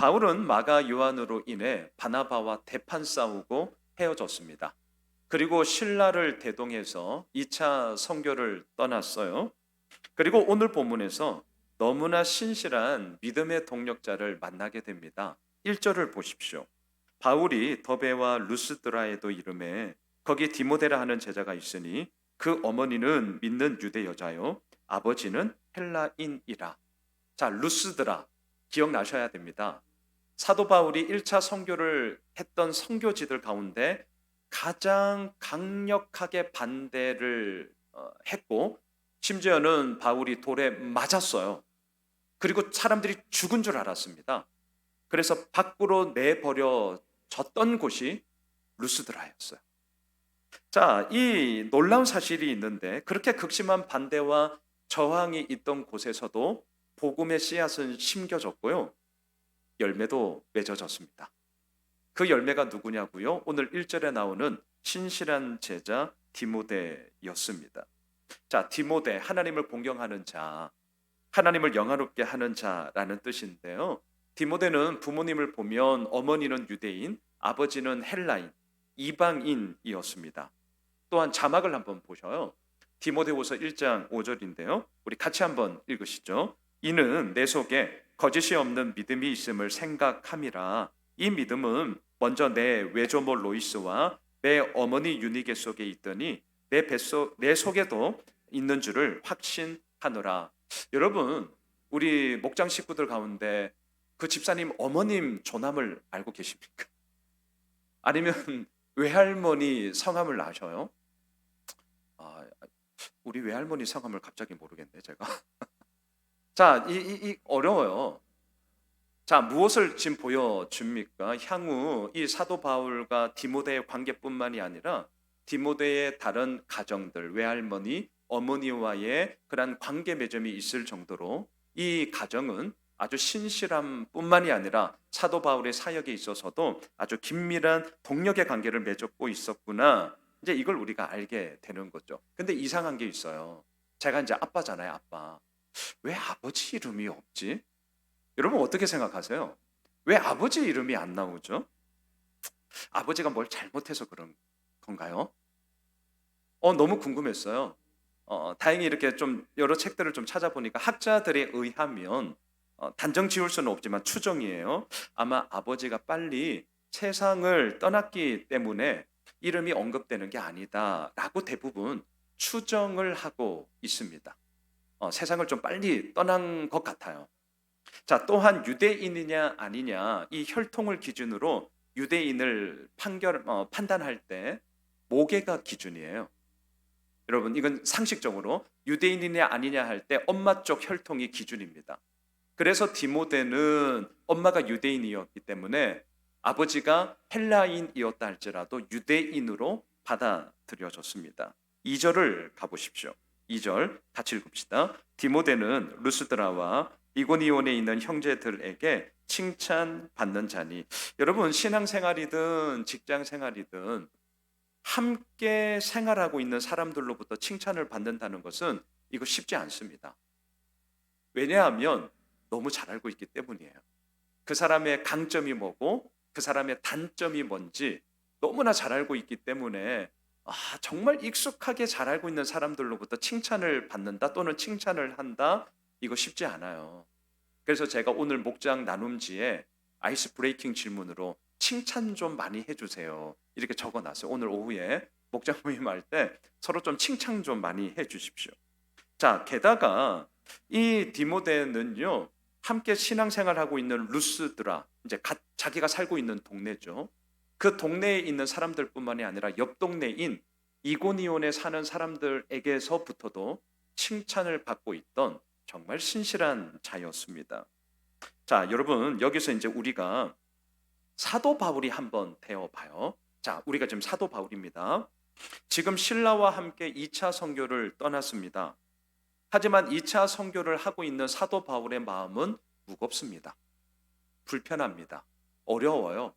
바울은 마가 요한으로 인해 바나바와 대판 싸우고 헤어졌습니다. 그리고 신라를 대동해서 2차 선교를 떠났어요. 그리고 오늘 본문에서 너무나 신실한 믿음의 동력자를 만나게 됩니다. 1절을 보십시오. 바울이 더베와 루스드라에도 이름에 거기 디모데라 하는 제자가 있으니 그 어머니는 믿는 유대 여자요 아버지는 헬라인이라. 자, 루스드라 기억나셔야 됩니다. 사도 바울이 1차 선교를 했던 선교지들 가운데 가장 강력하게 반대를 했고, 심지어는 바울이 돌에 맞았어요. 그리고 사람들이 죽은 줄 알았습니다. 그래서 밖으로 내버려졌던 곳이 루스드라였어요. 자, 이 놀라운 사실이 있는데 그렇게 극심한 반대와 저항이 있던 곳에서도 복음의 씨앗은 심겨졌고요. 열매도 맺어졌습니다. 그 열매가 누구냐고요? 오늘 1절에 나오는 신실한 제자 디모데였습니다. 자, 디모데, 하나님을 공경하는 자, 하나님을 영화롭게 하는 자라는 뜻인데요. 디모데는 부모님을 보면 어머니는 유대인, 아버지는 헬라인, 이방인이었습니다. 또한 자막을 한번 보셔요. 디모데후서 1장 5절인데요. 우리 같이 한번 읽으시죠. 이는 내 속에 거짓이 없는 믿음이 있음을 생각함이라. 이 믿음은 먼저 내 외조모 로이스와 내 어머니 유니게 속에 있더니 내 속에도 있는 줄을 확신하노라. 여러분, 우리 목장 식구들 가운데 그 집사님 어머님 조남을 알고 계십니까? 아니면 외할머니 성함을 아셔요? 아, 우리 외할머니 성함을 갑자기 모르겠네, 제가. 자, 이 어려워요. 자, 무엇을 지금 보여줍니까? 향후 이 사도 바울과 디모데의 관계뿐만이 아니라 디모데의 다른 가정들, 외할머니, 어머니와의 그런 관계 맺음이 있을 정도로 이 가정은 아주 신실함뿐만이 아니라 사도 바울의 사역에 있어서도 아주 긴밀한 동력의 관계를 맺었고 있었구나. 이제 이걸 우리가 알게 되는 거죠. 근데 이상한 게 있어요. 제가 이제 아빠잖아요, 아빠. 왜 아버지 이름이 없지? 여러분 어떻게 생각하세요? 왜 아버지 이름이 안 나오죠? 아버지가 뭘 잘못해서 그런 건가요? 너무 궁금했어요. 다행히 이렇게 좀 여러 책들을 좀 찾아보니까 학자들에 의하면 단정 지을 수는 없지만 추정이에요. 아마 아버지가 빨리 세상을 떠났기 때문에 이름이 언급되는 게 아니다라고 대부분 추정을 하고 있습니다. 세상을 좀 빨리 떠난 것 같아요. 자, 또한 유대인이냐 아니냐 이 혈통을 기준으로 유대인을 판단할 때 모계가 기준이에요. 여러분 이건 상식적으로 유대인이냐 아니냐 할 때 엄마 쪽 혈통이 기준입니다. 그래서 디모데는 엄마가 유대인이었기 때문에 아버지가 헬라인이었다 할지라도 유대인으로 받아들여졌습니다. 2절을 가보십시오. 2절 같이 읽읍시다. 디모데는 루스드라와 이고니온에 있는 형제들에게 칭찬받는 자니. 여러분 신앙생활이든 직장생활이든 함께 생활하고 있는 사람들로부터 칭찬을 받는다는 것은 이거 쉽지 않습니다. 왜냐하면 너무 잘 알고 있기 때문이에요. 그 사람의 강점이 뭐고 그 사람의 단점이 뭔지 너무나 잘 알고 있기 때문에 정말 익숙하게 잘 알고 있는 사람들로부터 칭찬을 받는다 또는 칭찬을 한다, 이거 쉽지 않아요. 그래서 제가 오늘 목장 나눔지에 아이스 브레이킹 질문으로 칭찬 좀 많이 해주세요 이렇게 적어놨어요. 오늘 오후에 목장 모임할 때 서로 좀 칭찬 좀 많이 해주십시오. 자, 게다가 이 디모데는요 함께 신앙생활하고 있는 루스드라, 이제 자기가 살고 있는 동네죠. 그 동네에 있는 사람들뿐만이 아니라 옆 동네인 이고니온에 사는 사람들에게서부터도 칭찬을 받고 있던 정말 신실한 자였습니다. 자, 여러분 여기서 이제 우리가 사도 바울이 한번 되어봐요. 자, 우리가 지금 사도 바울입니다. 지금 신라와 함께 2차 선교를 떠났습니다. 하지만 2차 선교를 하고 있는 사도 바울의 마음은 무겁습니다. 불편합니다. 어려워요.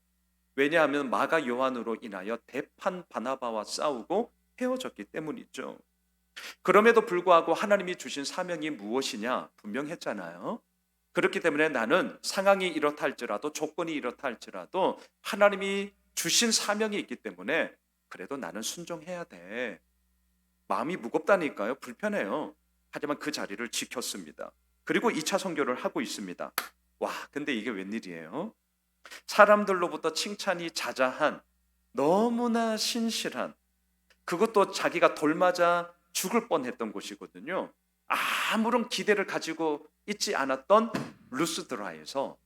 왜냐하면 마가 요한으로 인하여 대판 바나바와 싸우고 헤어졌기 때문이죠. 그럼에도 불구하고 하나님이 주신 사명이 무엇이냐 분명했잖아요. 그렇기 때문에 나는 상황이 이렇다 할지라도 조건이 이렇다 할지라도 하나님이 주신 사명이 있기 때문에 그래도 나는 순종해야 돼. 마음이 무겁다니까요. 불편해요. 하지만 그 자리를 지켰습니다. 그리고 2차 선교를 하고 있습니다. 와, 근데 이게 웬일이에요? 사람들로부터 칭찬이 자자한 너무나 신실한, 그것도 자기가 돌맞아 죽을 뻔했던 곳이거든요. 아무런 기대를 가지고 있지 않았던 루스드라에서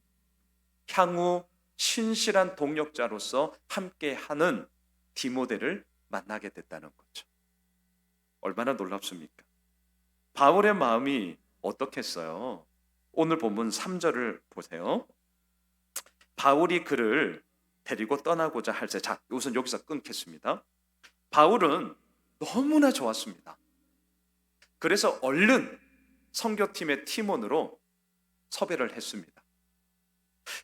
향후 신실한 동역자로서 함께하는 디모데를 만나게 됐다는 거죠. 얼마나 놀랍습니까? 바울의 마음이 어떻겠어요? 오늘 본문 3절을 보세요. 바울이 그를 데리고 떠나고자 할 때, 자, 우선 여기서 끊겠습니다. 바울은 너무나 좋았습니다. 그래서 얼른 선교팀의 팀원으로 섭외를 했습니다.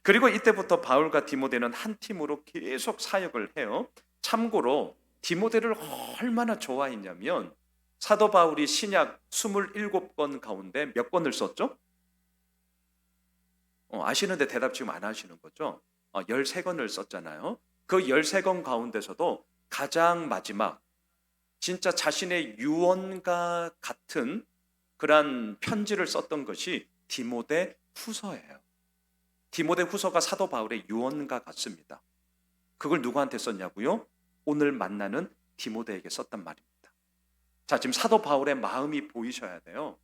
그리고 이때부터 바울과 디모데는 한 팀으로 계속 사역을 해요. 참고로 디모데를 얼마나 좋아했냐면 사도 바울이 신약 27권 가운데 몇 권을 썼죠? 아시는데 대답 지금 안 하시는 거죠? 13권을 썼잖아요. 그 13권 가운데서도 가장 마지막, 진짜 자신의 유언과 같은 그러한 편지를 썼던 것이 디모데 후서예요. 디모데 후서가 사도 바울의 유언과 같습니다. 그걸 누구한테 썼냐고요? 오늘 만나는 디모데에게 썼단 말입니다. 자, 지금 사도 바울의 마음이 보이셔야 돼요.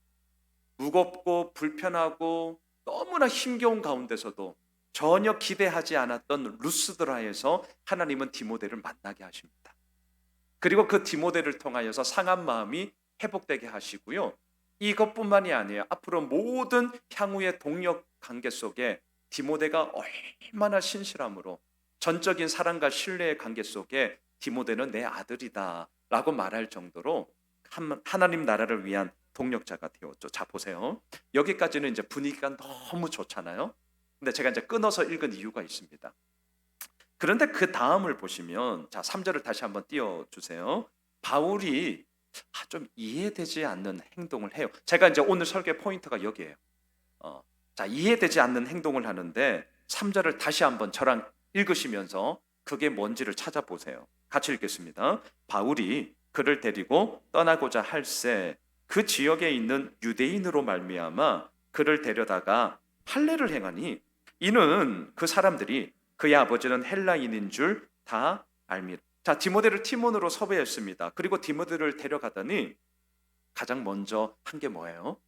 무겁고 불편하고 너무나 힘겨운 가운데서도 전혀 기대하지 않았던 루스드라에서 하나님은 디모데를 만나게 하십니다. 그리고 그 디모데를 통하여서 상한 마음이 회복되게 하시고요. 이것뿐만이 아니에요. 앞으로 모든 향후의 동력 관계 속에 디모데가 얼마나 신실함으로 전적인 사랑과 신뢰의 관계 속에 디모데는 내 아들이다 라고 말할 정도로 하나님 나라를 위한 동력자가 되었죠. 자, 보세요. 여기까지는 이제 분위기가 너무 좋잖아요. 근데 제가 이제 끊어서 읽은 이유가 있습니다. 그런데 그 다음을 보시면, 자, 3절을 다시 한번 띄워주세요. 바울이 좀 이해되지 않는 행동을 해요. 제가 이제 오늘 설교 포인트가 여기에요. 자, 이해되지 않는 행동을 하는데 3절을 다시 한번 저랑 읽으시면서 그게 뭔지를 찾아보세요. 같이 읽겠습니다. 바울이 그를 데리고 떠나고자 할새 그 지역에 있는 유대인으로 말미암아 그를 데려다가 할례를 행하니 이는 그 사람들이 그의 아버지는 헬라인인 줄 다 알미라. 자, 디모데를 팀원으로 섭외했습니다. 그리고 디모데를 데려가더니 가장 먼저 한 게 뭐예요?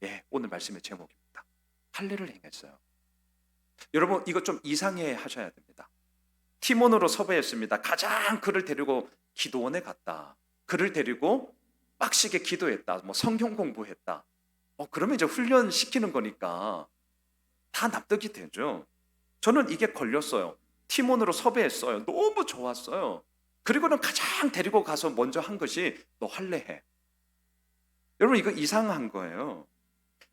예, 오늘 말씀의 제목입니다. 할례를 행했어요. 여러분, 이거 좀 이상해 하셔야 됩니다. 팀원으로 섭외했습니다. 가장 그를 데리고 기도원에 갔다. 그를 데리고 빡시게 기도했다. 뭐 성경 공부했다. 그러면 이제 훈련시키는 거니까 다 납득이 되죠. 저는 이게 걸렸어요. 팀원으로 섭외했어요. 너무 좋았어요. 그리고는 가장 데리고 가서 먼저 한 것이 너 할례해. 여러분, 이거 이상한 거예요.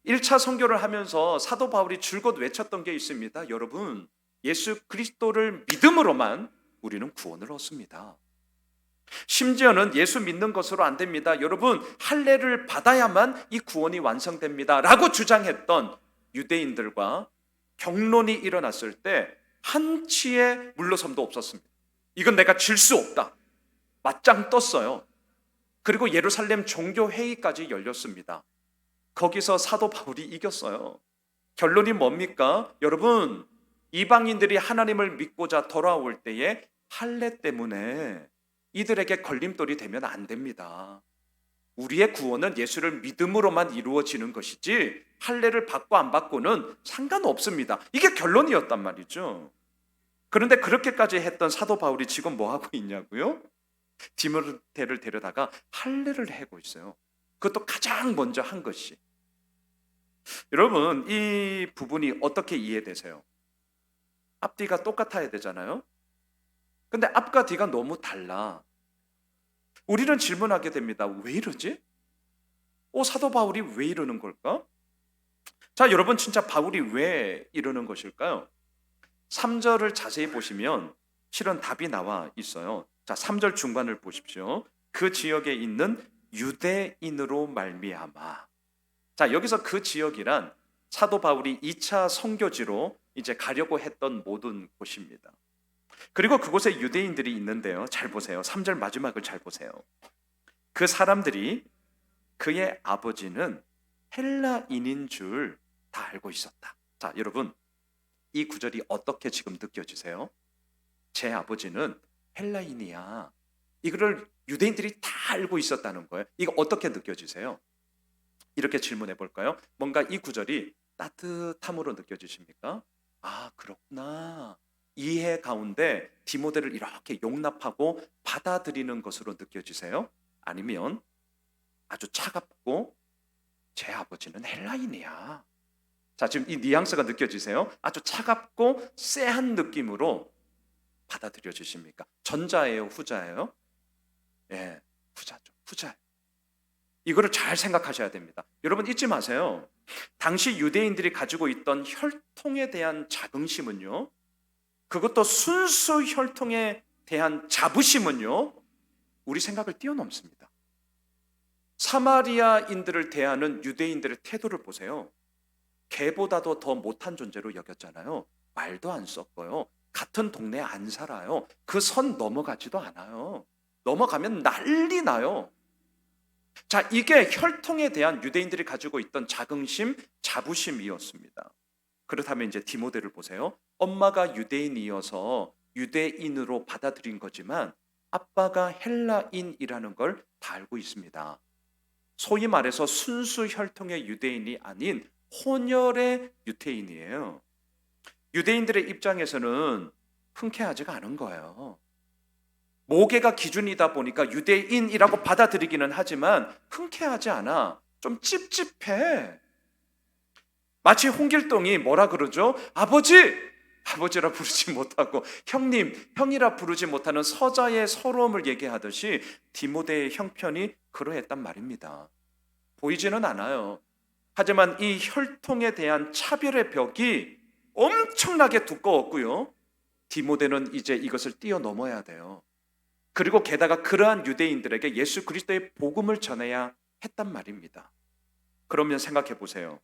1차 선교를 하면서 사도 바울이 줄곧 외쳤던 게 있습니다. 여러분, 예수 그리스도를 믿음으로만 우리는 구원을 얻습니다. 심지어는 예수 믿는 것으로 안 됩니다. 여러분, 할례를 받아야만 이 구원이 완성됩니다 라고 주장했던 유대인들과 경론이 일어났을 때 한치의 물러섬도 없었습니다. 이건 내가 질 수 없다. 맞짱 떴어요. 그리고 예루살렘 종교회의까지 열렸습니다. 거기서 사도 바울이 이겼어요. 결론이 뭡니까? 여러분, 이방인들이 하나님을 믿고자 돌아올 때에 할례 때문에 이들에게 걸림돌이 되면 안 됩니다. 우리의 구원은 예수를 믿음으로만 이루어지는 것이지 할례를 받고 안 받고는 상관없습니다. 이게 결론이었단 말이죠. 그런데 그렇게까지 했던 사도 바울이 지금 뭐 하고 있냐고요? 디모데를 데려다가 할례를 하고 있어요. 그것도 가장 먼저 한 것이. 여러분, 이 부분이 어떻게 이해되세요? 앞뒤가 똑같아야 되잖아요. 근데 앞과 뒤가 너무 달라. 우리는 질문하게 됩니다. 왜 이러지? 사도 바울이 왜 이러는 걸까? 자, 여러분, 진짜 바울이 왜 이러는 것일까요? 3절을 자세히 보시면 실은 답이 나와 있어요. 자, 3절 중반을 보십시오. 그 지역에 있는 유대인으로 말미암아. 자, 여기서 그 지역이란 사도 바울이 2차 선교지로 이제 가려고 했던 모든 곳입니다. 그리고 그곳에 유대인들이 있는데요. 잘 보세요. 3절 마지막을 잘 보세요. 그 사람들이 그의 아버지는 헬라인인 줄 다 알고 있었다. 자, 여러분, 이 구절이 어떻게 지금 느껴지세요? 제 아버지는 헬라인이야. 이거를 유대인들이 다 알고 있었다는 거예요. 이거 어떻게 느껴지세요? 이렇게 질문해 볼까요? 뭔가 이 구절이 따뜻함으로 느껴지십니까? 아, 그렇구나. 이해 가운데 디모데를 이렇게 용납하고 받아들이는 것으로 느껴지세요? 아니면 아주 차갑고 제 아버지는 헬라인이야. 자, 지금 이 뉘앙스가 느껴지세요? 아주 차갑고 쎄한 느낌으로 받아들여지십니까? 전자예요, 후자예요? 예, 후자죠. 후자예요. 이거를 잘 생각하셔야 됩니다. 여러분 잊지 마세요. 당시 유대인들이 가지고 있던 혈통에 대한 자긍심은요, 그것도 순수 혈통에 대한 자부심은요, 우리 생각을 뛰어넘습니다. 사마리아인들을 대하는 유대인들의 태도를 보세요. 개보다도 더 못한 존재로 여겼잖아요. 말도 안 섞어요. 같은 동네에 안 살아요. 그 선 넘어가지도 않아요. 넘어가면 난리 나요. 자, 이게 혈통에 대한 유대인들이 가지고 있던 자긍심, 자부심이었습니다. 그렇다면 이제 디모데를 보세요. 엄마가 유대인이어서 유대인으로 받아들인 거지만 아빠가 헬라인이라는 걸 다 알고 있습니다. 소위 말해서 순수 혈통의 유대인이 아닌 혼혈의 유태인이에요. 유대인들의 입장에서는 흔쾌하지가 않은 거예요. 모계가 기준이다 보니까 유대인이라고 받아들이기는 하지만 흔쾌하지 않아. 좀 찝찝해. 마치 홍길동이 뭐라 그러죠? 아버지! 아버지라 부르지 못하고 형님, 형이라 부르지 못하는 서자의 서러움을 얘기하듯이 디모데의 형편이 그러했단 말입니다. 보이지는 않아요. 하지만 이 혈통에 대한 차별의 벽이 엄청나게 두꺼웠고요. 디모데는 이제 이것을 뛰어넘어야 돼요. 그리고 게다가 그러한 유대인들에게 예수 그리스도의 복음을 전해야 했단 말입니다. 그러면 생각해 보세요.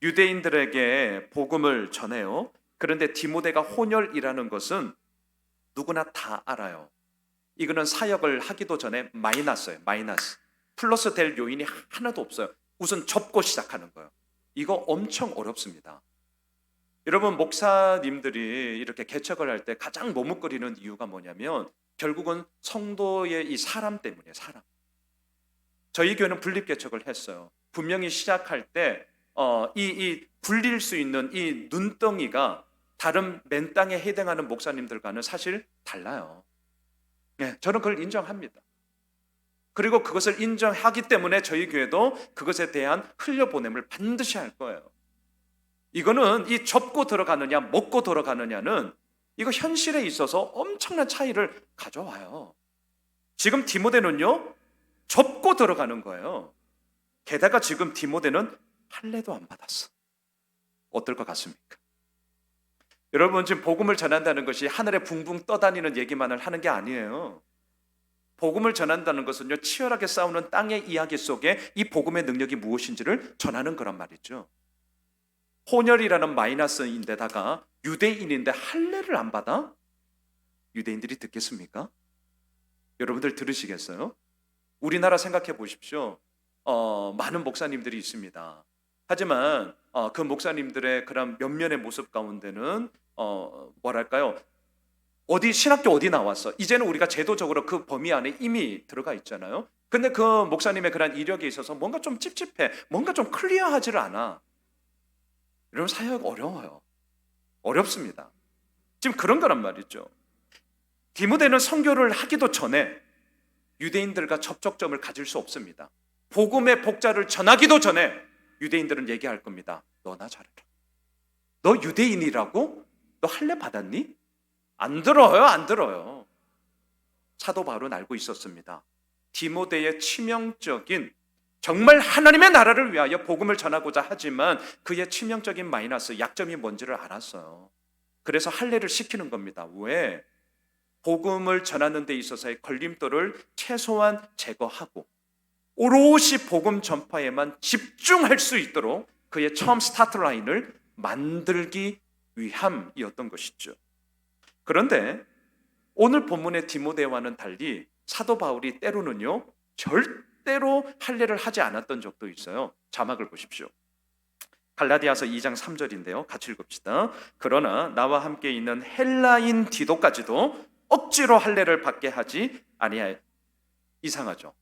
유대인들에게 복음을 전해요. 그런데 디모데가 혼혈이라는 것은 누구나 다 알아요. 이거는 사역을 하기도 전에 마이너스예요. 마이너스. 플러스 될 요인이 하나도 없어요. 우선 접고 시작하는 거예요. 이거 엄청 어렵습니다. 여러분, 목사님들이 이렇게 개척을 할 때 가장 머뭇거리는 이유가 뭐냐면 결국은 성도의 이 사람 때문이에요. 사람. 저희 교회는 분립개척을 했어요. 분명히 시작할 때 이 굴릴 수 있는 이 눈덩이가 다른 맨 땅에 해당하는 목사님들과는 사실 달라요. 네, 저는 그걸 인정합니다. 그리고 그것을 인정하기 때문에 저희 교회도 그것에 대한 흘려보냄을 반드시 할 거예요. 이거는 이 접고 들어가느냐 먹고 들어가느냐는 이거 현실에 있어서 엄청난 차이를 가져와요. 지금 디모데는요, 접고 들어가는 거예요. 게다가 지금 디모데는 할례도 안 받았어. 어떨 것 같습니까? 여러분, 지금 복음을 전한다는 것이 하늘에 붕붕 떠다니는 얘기만을 하는 게 아니에요. 복음을 전한다는 것은요, 치열하게 싸우는 땅의 이야기 속에 이 복음의 능력이 무엇인지를 전하는 거란 말이죠. 혼혈이라는 마이너스인데다가 유대인인데 할례를 안 받아? 유대인들이 듣겠습니까? 여러분들 들으시겠어요? 우리나라 생각해 보십시오. 많은 목사님들이 있습니다. 하지만 그 목사님들의 그런 면면의 모습 가운데는 뭐랄까요? 어디 신학교 어디 나왔어? 이제는 우리가 제도적으로 그 범위 안에 이미 들어가 있잖아요. 근데 그 목사님의 그런 이력에 있어서 뭔가 좀 찝찝해. 뭔가 좀 클리어하지를 않아. 여러분, 사역 어려워요. 어렵습니다. 지금 그런 거란 말이죠. 디모데는 선교를 하기도 전에 유대인들과 접촉점을 가질 수 없습니다. 복음의 복자를 전하기도 전에 유대인들은 얘기할 겁니다. 너나 잘해라. 너 유대인이라고? 너 할례 받았니? 안 들어요, 안 들어요. 사도 바울은 알고 있었습니다. 디모데의 치명적인, 정말 하나님의 나라를 위하여 복음을 전하고자 하지만 그의 치명적인 마이너스, 약점이 뭔지를 알았어요. 그래서 할례를 시키는 겁니다. 왜? 복음을 전하는 데 있어서의 걸림돌을 최소한 제거하고 오롯이 복음 전파에만 집중할 수 있도록 그의 처음 스타트 라인을 만들기 위함이었던 것이죠. 그런데 오늘 본문의 디모데와는 달리 사도 바울이 때로는요, 절대로 할례를 하지 않았던 적도 있어요. 자막을 보십시오. 갈라디아서 2장 3절인데요. 같이 읽읍시다. 그러나 나와 함께 있는 헬라인 디도까지도 억지로 할례를 받게 하지 아니하여. 이상하죠.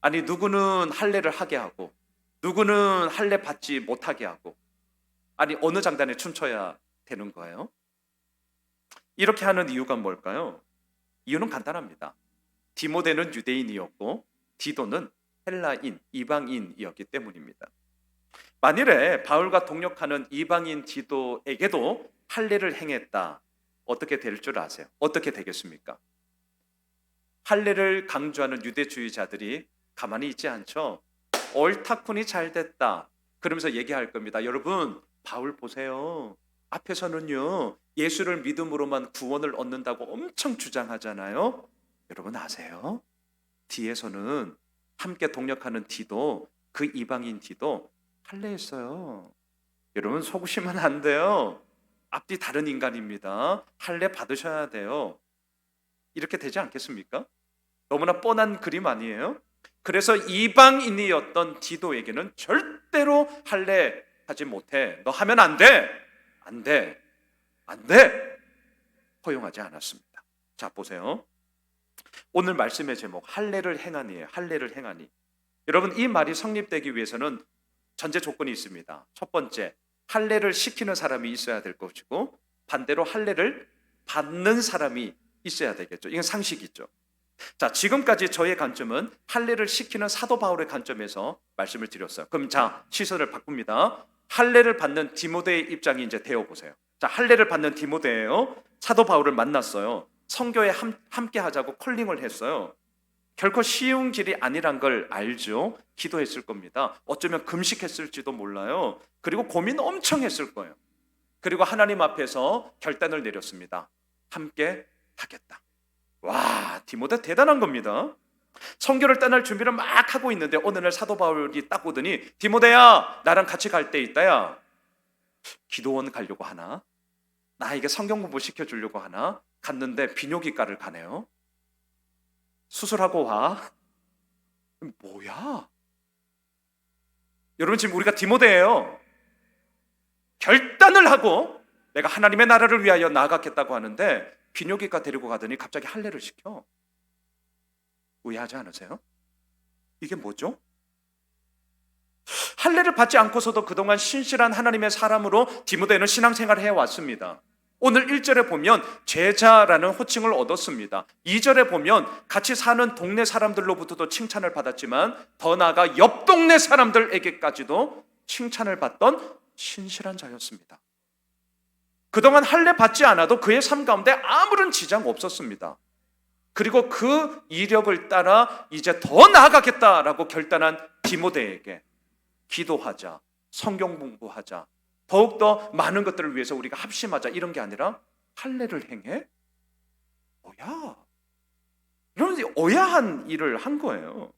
아니, 누구는 할례를 하게 하고 누구는 할례 받지 못하게 하고, 아니, 어느 장단에 춤춰야 되는 거예요? 이렇게 하는 이유가 뭘까요? 이유는 간단합니다. 디모데는 유대인이었고 디도는 헬라인, 이방인이었기 때문입니다. 만일에 바울과 동역하는 이방인 디도에게도 할례를 행했다, 어떻게 될 줄 아세요? 어떻게 되겠습니까? 할례를 강조하는 유대주의자들이 가만히 있지 않죠. 옳다쿠니 잘 됐다 그러면서 얘기할 겁니다. 여러분, 바울 보세요. 앞에서는요, 예수를 믿음으로만 구원을 얻는다고 엄청 주장하잖아요. 여러분 아세요? 뒤에서는 함께 동역하는 디도, 그 이방인 디도 할례했어요. 여러분, 속으시면 안 돼요. 앞뒤 다른 인간입니다. 할례 받으셔야 돼요. 이렇게 되지 않겠습니까? 너무나 뻔한 그림 아니에요? 그래서 이방인이었던 디도에게는 절대로 할례 하지 못해. 너 하면 안 돼. 안 돼. 안 돼. 허용하지 않았습니다. 자, 보세요. 오늘 말씀의 제목, 할례를 행하니에요. 할례를 행하니. 여러분, 이 말이 성립되기 위해서는 전제 조건이 있습니다. 첫 번째, 할례를 시키는 사람이 있어야 될 것이고, 반대로 할례를 받는 사람이 있어야 되겠죠. 이건 상식이죠. 자, 지금까지 저의 관점은 할례를 시키는 사도 바울의 관점에서 말씀을 드렸어요. 그럼 자, 시선을 바꿉니다. 할례를 받는 디모데의 입장이 이제 되어보세요. 자, 할례를 받는 디모데예요. 사도 바울을 만났어요. 선교에 함께 하자고 콜링을 했어요. 결코 쉬운 길이 아니란 걸 알죠. 기도했을 겁니다. 어쩌면 금식했을지도 몰라요. 그리고 고민 엄청 했을 거예요. 그리고 하나님 앞에서 결단을 내렸습니다. 함께 하겠다. 와, 디모데 대단한 겁니다. 선교를 떠날 준비를 막 하고 있는데 어느 날 사도 바울이 딱 오더니, 디모데야, 나랑 같이 갈 때 있다야. 기도원 가려고 하나? 나에게 성경 공부 시켜주려고 하나? 갔는데 비뇨기과를 가네요. 수술하고 와. 뭐야? 여러분, 지금 우리가 디모데예요. 결단을 하고 내가 하나님의 나라를 위하여 나아가겠다고 하는데 비뇨기과 데리고 가더니 갑자기 할례를 시켜. 의아하지 않으세요? 이게 뭐죠? 할례를 받지 않고서도 그동안 신실한 하나님의 사람으로 디모데는 신앙생활을 해왔습니다. 오늘 1절에 보면 제자라는 호칭을 얻었습니다. 2절에 보면 같이 사는 동네 사람들로부터도 칭찬을 받았지만 더 나아가 옆 동네 사람들에게까지도 칭찬을 받던 신실한 자였습니다. 그동안 할례 받지 않아도 그의 삶 가운데 아무런 지장 없었습니다. 그리고 그 이력을 따라 이제 더 나아가겠다라고 결단한 디모데에게 기도하자, 성경 공부하자, 더욱더 많은 것들을 위해서 우리가 합심하자, 이런 게 아니라 할례를 행해? 뭐야? 이런 어야한 일을 한 거예요.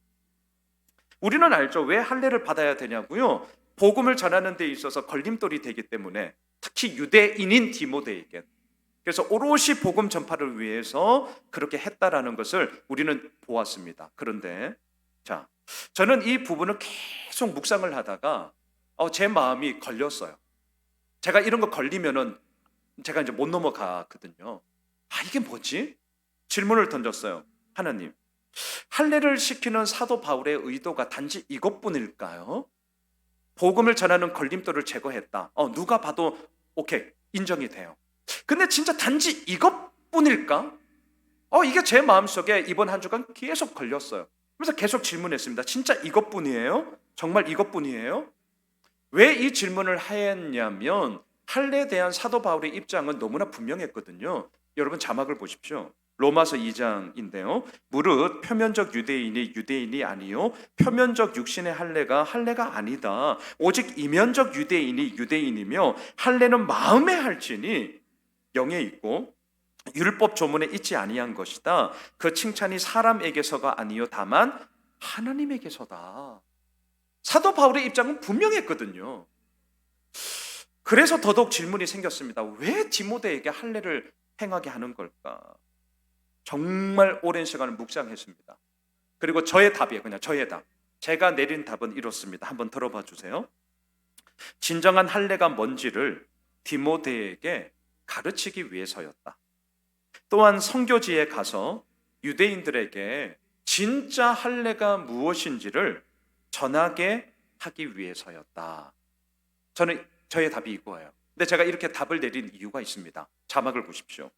우리는 알죠. 왜 할례를 받아야 되냐고요? 복음을 전하는 데 있어서 걸림돌이 되기 때문에, 특히 유대인인 디모데에게. 그래서 오롯이 복음 전파를 위해서 그렇게 했다라는 것을 우리는 보았습니다. 그런데 자, 저는 이 부분을 계속 묵상을 하다가 제 마음이 걸렸어요. 제가 이런 거 걸리면은 제가 이제 못 넘어가거든요. 이게 뭐지? 질문을 던졌어요. 하나님, 할례를 시키는 사도 바울의 의도가 단지 이것뿐일까요? 복음을 전하는 걸림돌을 제거했다. 누가 봐도 오케이, 인정이 돼요. 근데 진짜 단지 이것뿐일까? 이게 제 마음속에 이번 한 주간 계속 걸렸어요. 그래서 계속 질문했습니다. 진짜 이것뿐이에요? 정말 이것뿐이에요? 왜 이 질문을 했냐면 할례에 대한 사도 바울의 입장은 너무나 분명했거든요. 여러분, 자막을 보십시오. 로마서 2장인데요. 무릇 표면적 유대인이 유대인이 아니요 표면적 육신의 할례가 할례가 아니다. 오직 이면적 유대인이 유대인이며 할례는 마음에 할지니 영에 있고 율법 조문에 있지 아니한 것이다. 그 칭찬이 사람에게서가 아니요 다만 하나님에게서다. 사도 바울의 입장은 분명했거든요. 그래서 더더욱 질문이 생겼습니다. 왜 디모데에게 할례를 행하게 하는 걸까? 정말 오랜 시간을 묵상했습니다. 그리고 저의 답이에요. 그냥 저의 답. 제가 내린 답은 이렇습니다. 한번 들어봐 주세요. 진정한 할례가 뭔지를 디모데에게 가르치기 위해서였다. 또한 선교지에 가서 유대인들에게 진짜 할례가 무엇인지를 전하게 하기 위해서였다. 저의 답이 이거예요. 근데 제가 이렇게 답을 내린 이유가 있습니다. 자막을 보십시오.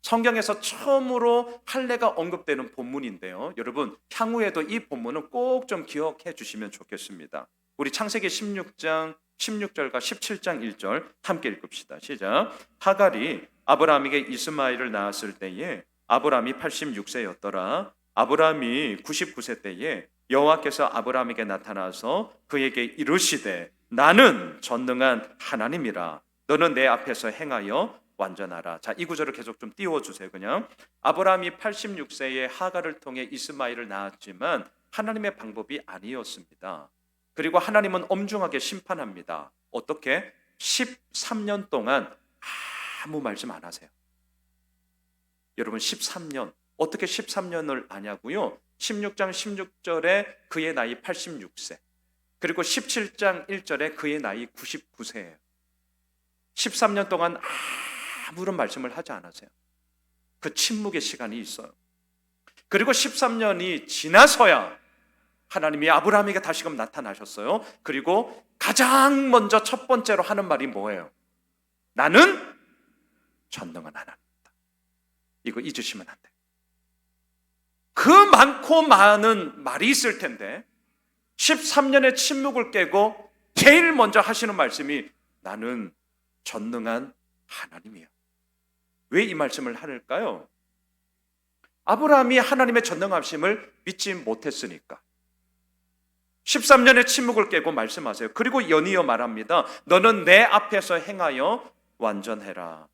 성경에서 처음으로 할례가 언급되는 본문인데요. 여러분, 향후에도 이 본문은 꼭 좀 기억해 주시면 좋겠습니다. 우리 창세기 16장 16절과 17장 1절 함께 읽읍시다. 시작. 하갈이 아브라함에게 이스마엘을 낳았을 때에 아브라함이 86세였더라. 아브라함이 99세 때에 여호와께서 아브라함에게 나타나서 그에게 이르시되 나는 전능한 하나님이라. 너는 내 앞에서 행하여 완전하라. 자, 이 구절을 계속 좀 띄워주세요. 그냥 아브라함이 86세에 하갈을 통해 이스마엘을 낳았지만 하나님의 방법이 아니었습니다. 그리고 하나님은 엄중하게 심판합니다. 어떻게? 13년 동안 아무 말씀 안 하세요. 여러분, 13년. 어떻게 13년을 아냐고요? 16장 16절에 그의 나이 86세. 그리고 17장 1절에 그의 나이 99세예요. 13년 동안 아무런 말씀을 하지 않으세요. 그 침묵의 시간이 있어요. 그리고 13년이 지나서야 하나님이 아브라함에게 다시금 나타나셨어요. 그리고 가장 먼저 첫 번째로 하는 말이 뭐예요? 나는 전능한 하나님이다. 이거 잊으시면 안 돼요. 그 많고 많은 말이 있을 텐데 13년의 침묵을 깨고 제일 먼저 하시는 말씀이 나는 전능한 하나님이야. 왜 이 말씀을 할까요? 아브라함이 하나님의 전능하심을 믿지 못했으니까. 13년의 침묵을 깨고 말씀하세요. 그리고 연이어 말합니다. 너는 내 앞에서 행하여 완전해라.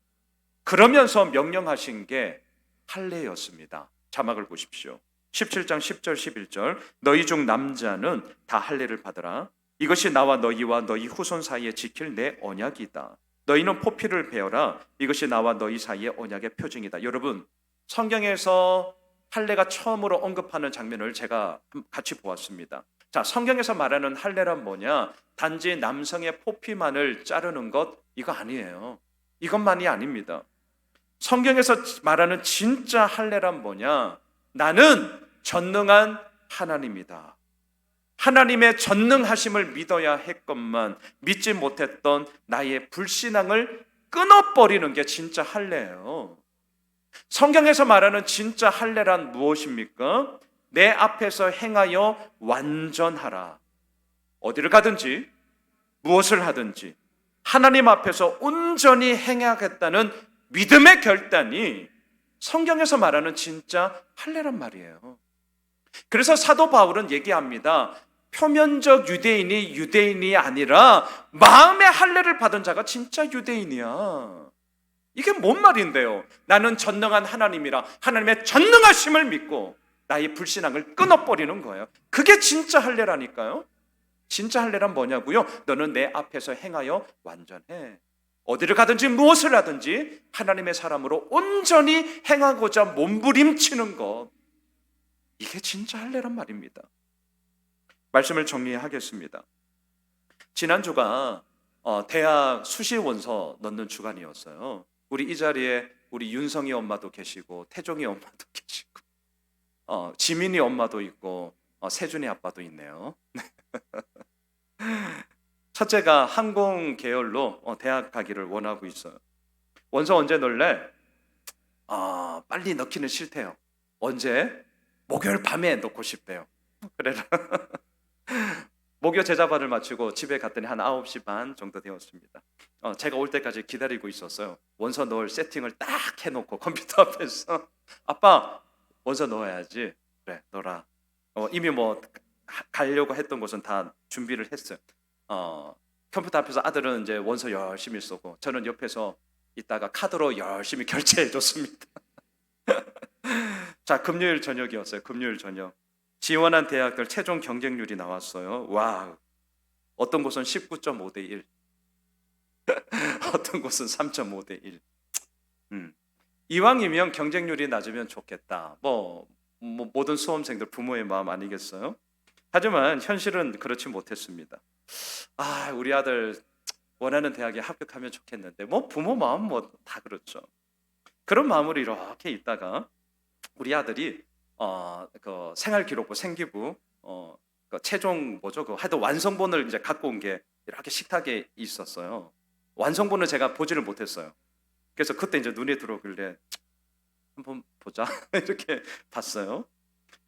그러면서 명령하신 게 할례였습니다. 자막을 보십시오. 17장 10절 11절 너희 중 남자는 다 할례를 받으라. 이것이 나와 너희와 너희 후손 사이에 지킬 내 언약이다. 너희는 포피를 베어라. 이것이 나와 너희 사이의 언약의 표징이다. 여러분, 성경에서 할례가 처음으로 언급하는 장면을 제가 같이 보았습니다. 자, 성경에서 말하는 할례란 뭐냐? 단지 남성의 포피만을 자르는 것, 이거 아니에요. 이것만이 아닙니다. 성경에서 말하는 진짜 할례란 뭐냐? 나는 전능한 하나님이다. 하나님의 전능하심을 믿어야 했건만 믿지 못했던 나의 불신앙을 끊어버리는 게 진짜 할례예요. 성경에서 말하는 진짜 할례란 무엇입니까? 내 앞에서 행하여 완전하라. 어디를 가든지 무엇을 하든지 하나님 앞에서 온전히 행하겠다는 믿음의 결단이 성경에서 말하는 진짜 할례란 말이에요. 그래서 사도 바울은 얘기합니다. 표면적 유대인이 아니라 마음의 할례를 받은 자가 진짜 유대인이야. 이게 뭔 말인데요? 나는 전능한 하나님이라 하나님의 전능하심을 믿고 나의 불신앙을 끊어버리는 거예요. 그게 진짜 할례라니까요. 진짜 할례란 뭐냐고요? 너는 내 앞에서 행하여 완전해. 어디를 가든지 무엇을 하든지 하나님의 사람으로 온전히 행하고자 몸부림치는 것, 이게 진짜 할례란 말입니다. 말씀을 정리하겠습니다. 지난주가 대학 수시 원서 넣는 주간이었어요. 우리 이 자리에 우리 윤성이 엄마도 계시고 태종이 엄마도 계시고 지민이 엄마도 있고 세준이 아빠도 있네요. 첫째가 항공 계열로 대학 가기를 원하고 있어요. 원서 언제 넣을래? 빨리 넣기는 싫대요. 언제? 목요일 밤에 넣고 싶대요. 그래라. 목요 제자반을 마치고 집에 갔더니 한 9시 반 정도 되었습니다. 제가 올 때까지 기다리고 있었어요. 원서 넣을 세팅을 딱 해놓고 컴퓨터 앞에서 아빠 원서 넣어야지. 그래 넣어라. 이미 뭐 가려고 했던 곳은 다 준비를 했어요. 컴퓨터 앞에서 아들은 이제 원서 열심히 쓰고 저는 옆에서 있다가 카드로 열심히 결제해 줬습니다. 자, 금요일 저녁이었어요. 금요일 저녁. 지원한 대학들 최종 경쟁률이 나왔어요. 와, 어떤 곳은 19.5대 1, 어떤 곳은 3.5대 1. 이왕이면 경쟁률이 낮으면 좋겠다. 모든 수험생들 부모의 마음 아니겠어요? 하지만 현실은 그렇지 못했습니다. 우리 아들 원하는 대학에 합격하면 좋겠는데 부모 마음 다 그렇죠. 그런 마음으로 이렇게 있다가 우리 아들이 그 생활기록부 생기부 그 최종 하여튼 완성본을 이제 갖고 온 게 이렇게 식탁에 있었어요. 완성본을 제가 보지를 못했어요. 그래서 그때 이제 눈에 들어오길래 한번 보자 이렇게 봤어요.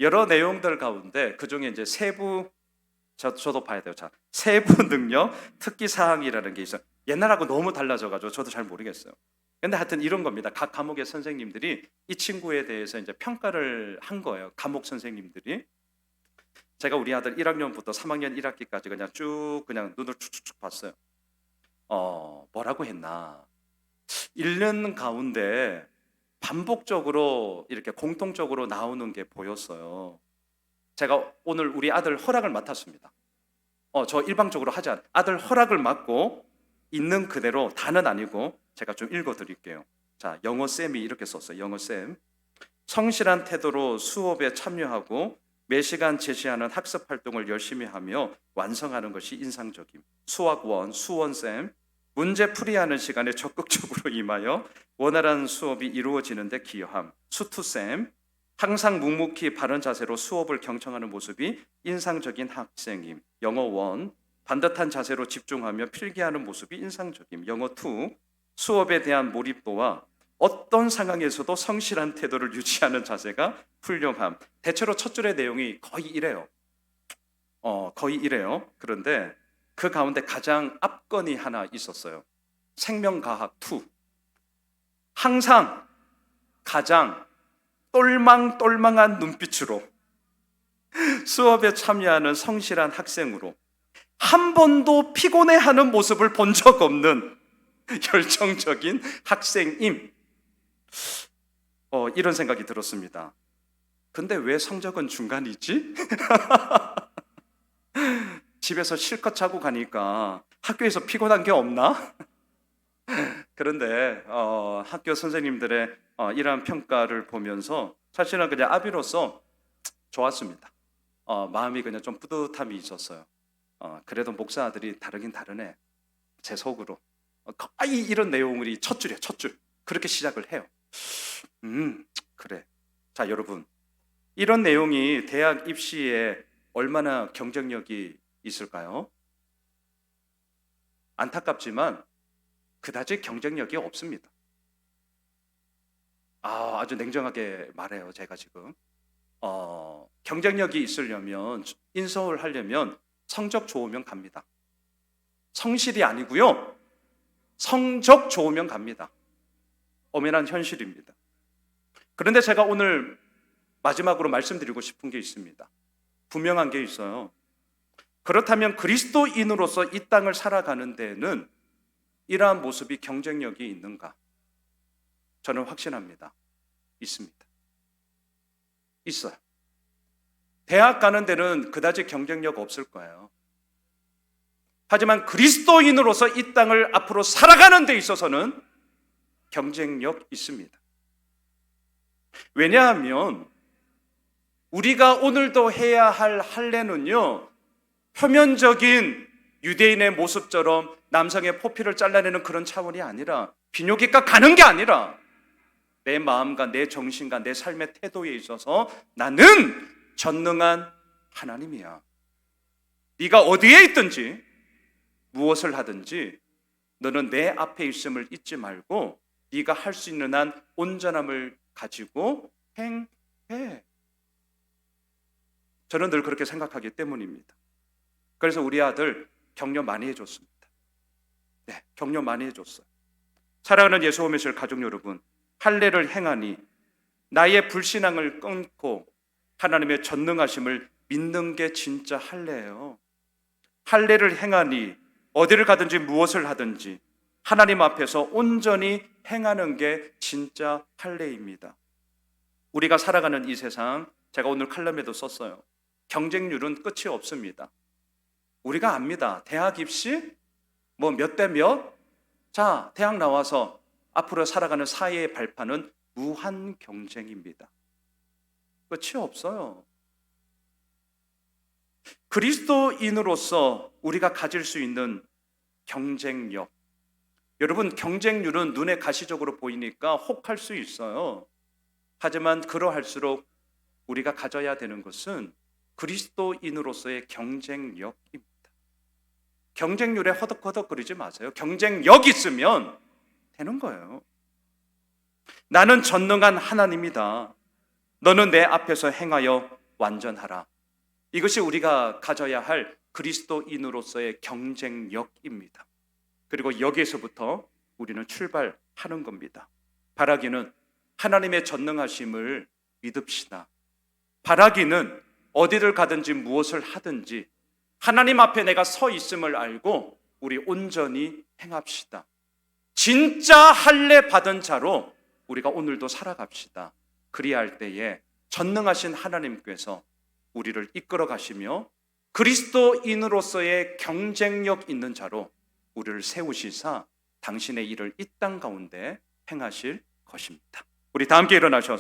여러 내용들 가운데 그 중에 이제 세부 저도 봐야 돼요. 자, 세부 능력 특기 사항이라는 게 있어요. 옛날하고 너무 달라져가지고 저도 잘 모르겠어요. 근데 하여튼 이런 겁니다. 각 과목의 선생님들이 이 친구에 대해서 이제 평가를 한 거예요. 과목 선생님들이. 제가 우리 아들 1학년부터 3학년 1학기까지 그냥 눈을 축축축 봤어요. 뭐라고 했나? 읽는 가운데 반복적으로 이렇게 공통적으로 나오는 게 보였어요. 제가 오늘 우리 아들 허락을 맡았습니다. 저 일방적으로 하지 않아요. 아들 허락을 맡고 있는 그대로 다는 아니고 제가 좀 읽어드릴게요. 자, 영어쌤이 이렇게 썼어요. 영어쌤. 성실한 태도로 수업에 참여하고 매시간 제시하는 학습 활동을 열심히 하며 완성하는 것이 인상적임. 수학원, 수원쌤. 문제 풀이하는 시간에 적극적으로 임하여 원활한 수업이 이루어지는 데 기여함. 수투쌤. 항상 묵묵히 바른 자세로 수업을 경청하는 모습이 인상적인 학생임. 영어원. 반듯한 자세로 집중하며 필기하는 모습이 인상적임. 영어2. 수업에 대한 몰입도와 어떤 상황에서도 성실한 태도를 유지하는 자세가 훌륭함. 대체로 첫 줄의 내용이 거의 이래요. 거의 이래요. 그런데 그 가운데 가장 앞건이 하나 있었어요. 생명과학2. 항상 가장 똘망똘망한 눈빛으로 수업에 참여하는 성실한 학생으로 한 번도 피곤해하는 모습을 본 적 없는 열정적인 학생임. 이런 생각이 들었습니다. 근데 왜 성적은 중간이지? 집에서 실컷 자고 가니까 학교에서 피곤한 게 없나? 그런데 학교 선생님들의 이러한 평가를 보면서 사실은 그냥 아비로서 좋았습니다. 마음이 그냥 좀 뿌듯함이 있었어요. 그래도 목사 아들이 다르긴 다르네. 제 속으로 거의 이런 내용이 첫 줄이에요. 첫 줄. 그렇게 시작을 해요. 그래. 자, 여러분, 이런 내용이 대학 입시에 얼마나 경쟁력이 있을까요? 안타깝지만 그다지 경쟁력이 없습니다. 아주 냉정하게 말해요. 제가 지금 경쟁력이 있으려면, 인서울 하려면 성적 좋으면 갑니다. 성실이 아니고요, 성적 좋으면 갑니다. 엄연한 현실입니다. 그런데 제가 오늘 마지막으로 말씀드리고 싶은 게 있습니다. 분명한 게 있어요. 그렇다면 그리스도인으로서 이 땅을 살아가는 데에는 이러한 모습이 경쟁력이 있는가? 저는 확신합니다. 있습니다. 있어요. 대학 가는 데는 그다지 경쟁력 없을 거예요. 하지만 그리스도인으로서 이 땅을 앞으로 살아가는 데 있어서는 경쟁력 있습니다. 왜냐하면 우리가 오늘도 해야 할 할례는요, 표면적인 유대인의 모습처럼 남성의 포피를 잘라내는 그런 차원이 아니라, 비뇨기과 가는 게 아니라 내 마음과 내 정신과 내 삶의 태도에 있어서 나는 전능한 하나님이야. 네가 어디에 있든지 무엇을 하든지 너는 내 앞에 있음을 잊지 말고 네가 할 수 있는 한 온전함을 가지고 행해. 저는 늘 그렇게 생각하기 때문입니다. 그래서 우리 아들 격려 많이 해줬습니다. 네, 격려 많이 해줬어요. 사랑하는 예수오메실 가족 여러분, 할례를 행하니 나의 불신앙을 끊고 하나님의 전능하심을 믿는 게 진짜 할례예요. 할례를 행하니 어디를 가든지 무엇을 하든지 하나님 앞에서 온전히 행하는 게 진짜 할례입니다. 우리가 살아가는 이 세상, 제가 오늘 칼럼에도 썼어요. 경쟁률은 끝이 없습니다. 우리가 압니다. 대학 입시 몇 대 몇, 자, 대학 나와서 앞으로 살아가는 사회의 발판은 무한 경쟁입니다. 끝이 없어요. 그리스도인으로서 우리가 가질 수 있는 경쟁력. 여러분, 경쟁률은 눈에 가시적으로 보이니까 혹할 수 있어요. 하지만 그러할수록 우리가 가져야 되는 것은 그리스도인으로서의 경쟁력입니다. 경쟁률에 허덕허덕거리지 마세요. 경쟁력 있으면 되는 거예요. 나는 전능한 하나님이다. 너는 내 앞에서 행하여 완전하라. 이것이 우리가 가져야 할 그리스도인으로서의 경쟁력입니다. 그리고 여기에서부터 우리는 출발하는 겁니다. 바라기는 하나님의 전능하심을 믿읍시다. 바라기는 어디를 가든지 무엇을 하든지 하나님 앞에 내가 서 있음을 알고 우리 온전히 행합시다. 진짜 할례 받은 자로 우리가 오늘도 살아갑시다. 그리할 때에 전능하신 하나님께서 우리를 이끌어 가시며 그리스도인으로서의 경쟁력 있는 자로 우리를 세우시사 당신의 일을 이 땅 가운데 행하실 것입니다. 우리 다 함께 일어나셔서